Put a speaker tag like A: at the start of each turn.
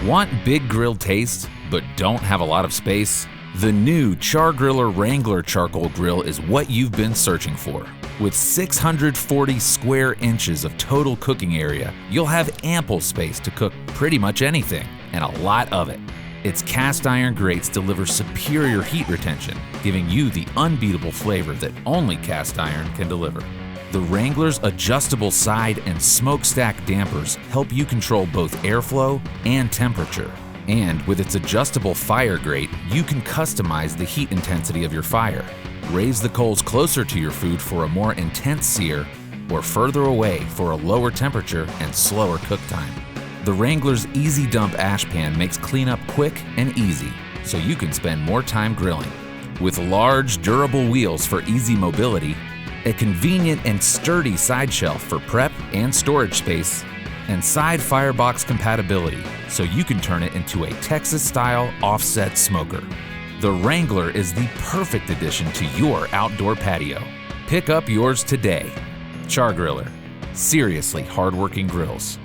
A: Want big grill taste, but don't have a lot of space? The new Char-Griller Wrangler Charcoal Grill is what you've been searching for. With 640 square inches of total cooking area, you'll have ample space to cook pretty much anything, and a lot of it. Its cast iron grates deliver superior heat retention, giving you the unbeatable flavor that only cast iron can deliver. The Wrangler's adjustable side and smokestack dampers help you control both airflow and temperature. And with its adjustable fire grate, you can customize the heat intensity of your fire. Raise the coals closer to your food for a more intense sear, or further away for a lower temperature and slower cook time. The Wrangler's Easy Dump ash pan makes cleanup quick and easy, so you can spend more time grilling. With large, durable wheels for easy mobility, a convenient and sturdy side shelf for prep and storage space, and side firebox compatibility, so you can turn it into a Texas-style offset smoker. The Wrangler is the perfect addition to your outdoor patio. Pick up yours today. Char-Griller. Seriously hardworking grills.